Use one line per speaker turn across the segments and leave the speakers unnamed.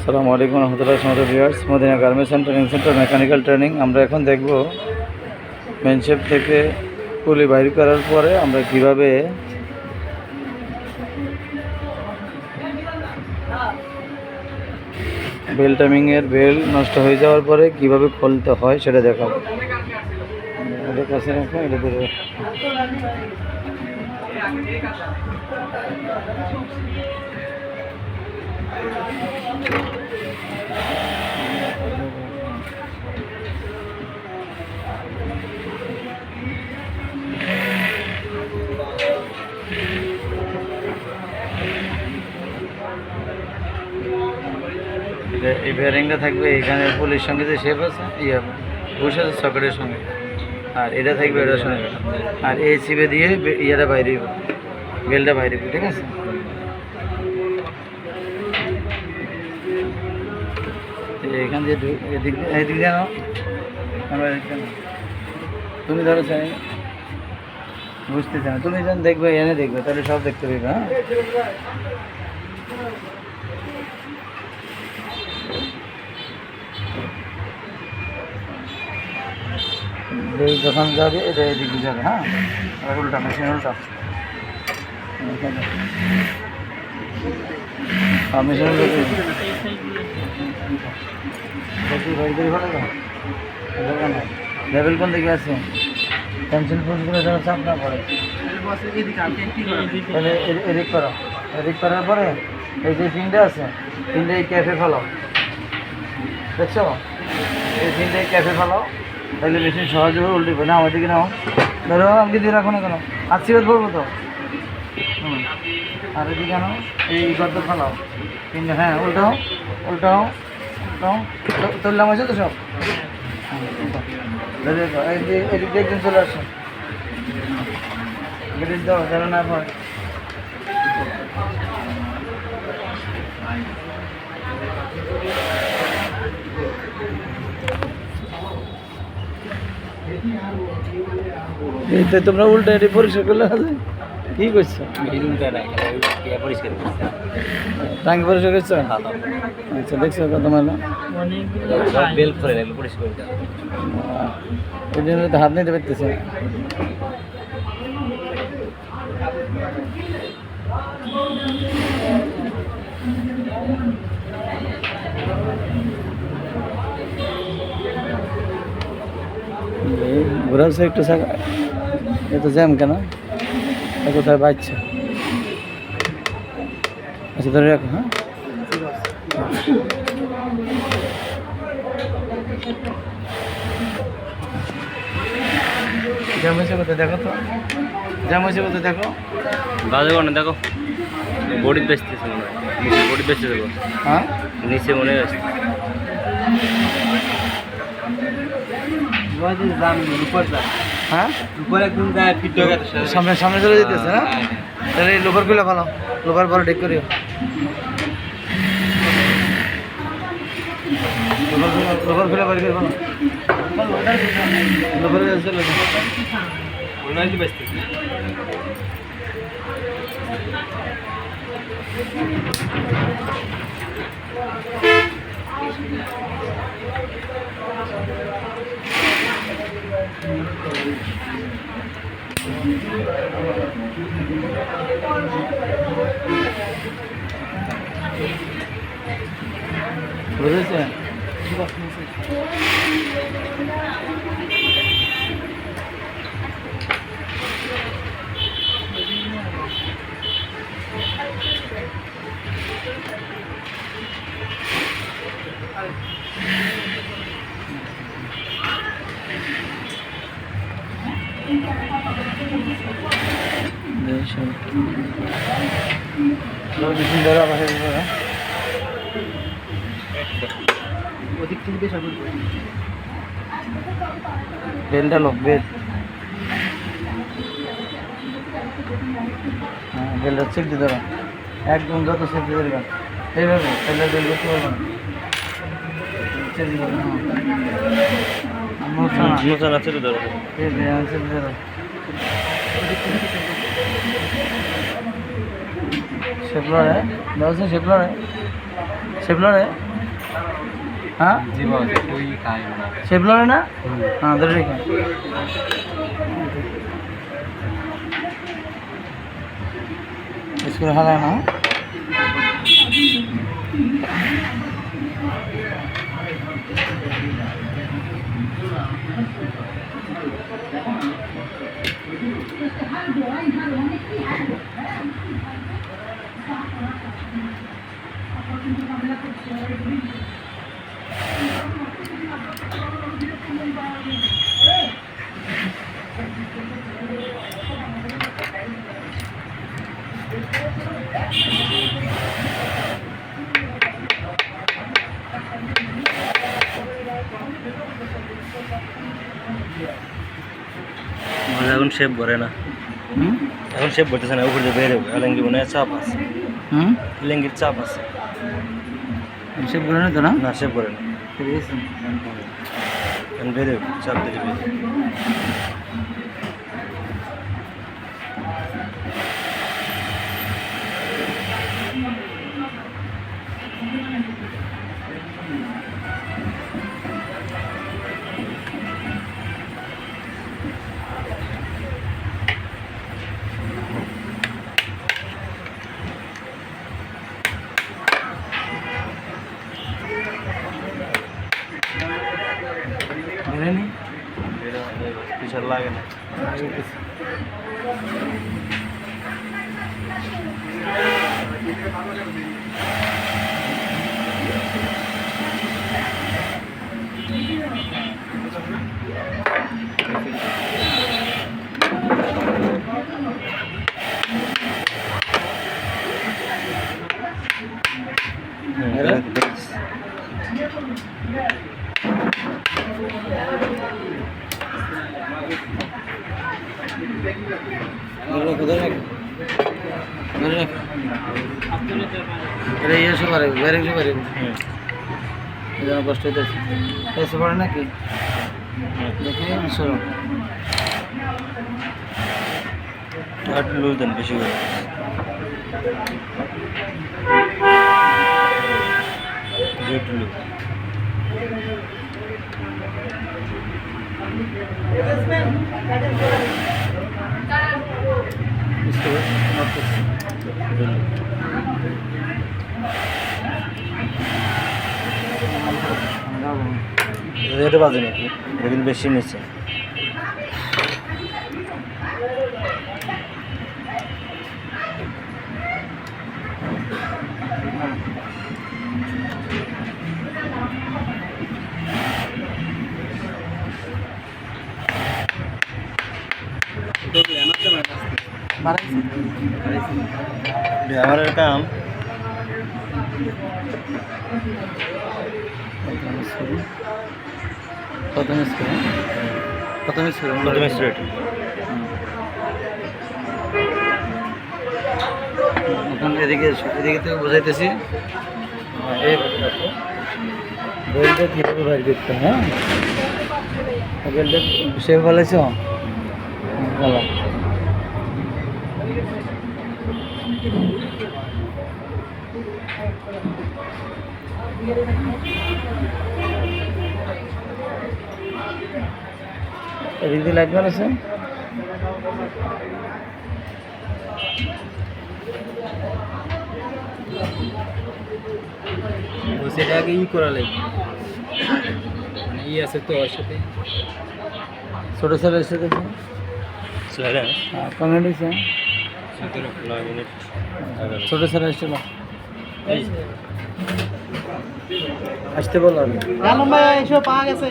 আসসালামু আলাইকুম রহমতুল্লাহ viewers, Madina garments and training centre mechanical training. আমরা এখন দেখব মেনশেপ থেকে পুলি বাইর করার পরে আমরা কিভাবে বেল টাইমিংয়ের বেল নষ্ট হয়ে যাওয়ার পরে কিভাবে খুলতে হয় সেটা দেখাবো। এটা কাছে রাখো, এটা ধরে এই বেয়ারিংটা থাকবে এখানে পুলির সঙ্গে যে শেপ আছে বুশ আছে সকেটের সঙ্গে, আর এটা থাকবে এটার সঙ্গে, আর এই চিপে দিয়ে ইয়েটা বাইরে বেলটা বাইরে, ঠিক আছে? এখান দিয়ে এদিক দিয়ে নাও, আমরা তুমি ধরো চাই বুঝতে চাও, তুমি যখন দেখবে এনে দেখবে তাহলে সব দেখতে পাবে। হ্যাঁ, যখন যাবে এটা এদিকে যাবে। হ্যাঁ, উল্টা মেশিন উল্টা, মেশিন লেভেল কোন দিকে আছে? পেন্সিল ফুলগুলো যেন চাপ না পড়ে। এদিক করো, এদিক করার পরে এই যে পিনটা আছে, পিনটা এই ক্যাফে ফেলাও, দেখছো? এই পিনটা এই ক্যাফে ফেলাও, তাহলে মেশিন সহজে উল্টে না। আমার দিকে নাও, ধরো আমাকে দিয়ে রাখো না কেন, আশীর্বাদ করবো তো। আর এদিকে নাও, এই গদ্দ ফেলাও পিনটা। হ্যাঁ, উল্টাও উল্টাও উল্টাও, তুললাম আছে তো সব। এদিক দিয়ে একদিন চলে আসো, গেটিস দাও যেন না পড়ে। তোমরা উল্টা এটি পরিষ্কার করলে কি করছো? টাঙ্কি পরিষ্কার করছো? আচ্ছা, দেখছো তোমার বেল করে পরিষ্কার, ওই জন্য তো হাত নিতে পারতেছে। ঘোরাচ্ছে একটু, এত জ্যাম কেন? কোথায় বাচ্চা? আচ্ছা, ধরে রাখো। হ্যাঁ, জ্যাম হয়েছে কোথায় দেখো তো, জ্যাম হয়েছে কোথায় দেখো।
বাজে না, দেখো বডি বেচতেছে মনে হয়, বডি বেচতে দেবো।
হ্যাঁ,
নিচে মনে হয়
হ্যাঁ, সামনে সামনে চলে যেতেছে না? তাহলে এই লোভার খুলে ভালো, লোভার পরে ঠিক করিও। লোভার খুলে বাড়ি করে ভালো, লোভারে চলে বুঝেছে? বেলটা লোক বেল, হ্যাঁ, বেলটা চেক দিতে হবে একদম, যত চেক দিতে পারবেন এইভাবে বেলটা বেল করতে পারবেন। চেক দিতে হবে,
মোচান আছে তো ধরো,
শেপলারে শেপলারে শেপলারে হ্যাঁ
জি বাবা তুই খাই না
শেপ লড়ে না হ্যাঁ ধরে রেখে স্কুলে হারায় না
এখন শেপ ভরে না এখন শেপ ভরতেছে না উপর দিয়ে বের হবে এলেঙ্গি মনে হয় চাপ আছে এলেঙ্গির চাপ আছে
শেপ করে না তো না
না শেপ করে না
ঠিক আছে
এখন বের হবে চাপ দিলে বের হবে।
বেরেনি
পিছার লাগে না
ধরে রাখো ধরে রাখো ধরে রাখো এটা ইয়ে সে পারে বেরিং সে পারে এই জন্য কষ্ট হইতেছে এসে পড়ে নাকি দেখি সরো
আর লুজ দেন বেশি করে জুট লুজ
इसको नोट
এটা বাজে নাকি এটা বেশি নিচ্ছে আমার কাম
কত মিস করে
প্রথমে স্ট্রেট
এখন এদিকে এদিকে থেকে বোঝাইতেছি এই বেলটা কীভাবে বাইর করতে হ্যাঁ বেলটা সে বলেছ বলো এদিকে লাইট বার আছে
সেটা আগে ই করা লাগবে মানে ই আছে তো ওর সাথে
ছোটো ছেলে এসে দেখো
স্যার
কমেন্ট হয়েছে
9 মিনিট
ছোটো ছেলে এসেছিল আসতে বলো
আলম ভাই এসব পাওয়া গেছে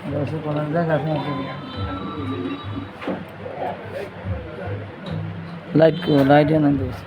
वैसे कौन जाएगा लाइट को लाइट है ना दोस्त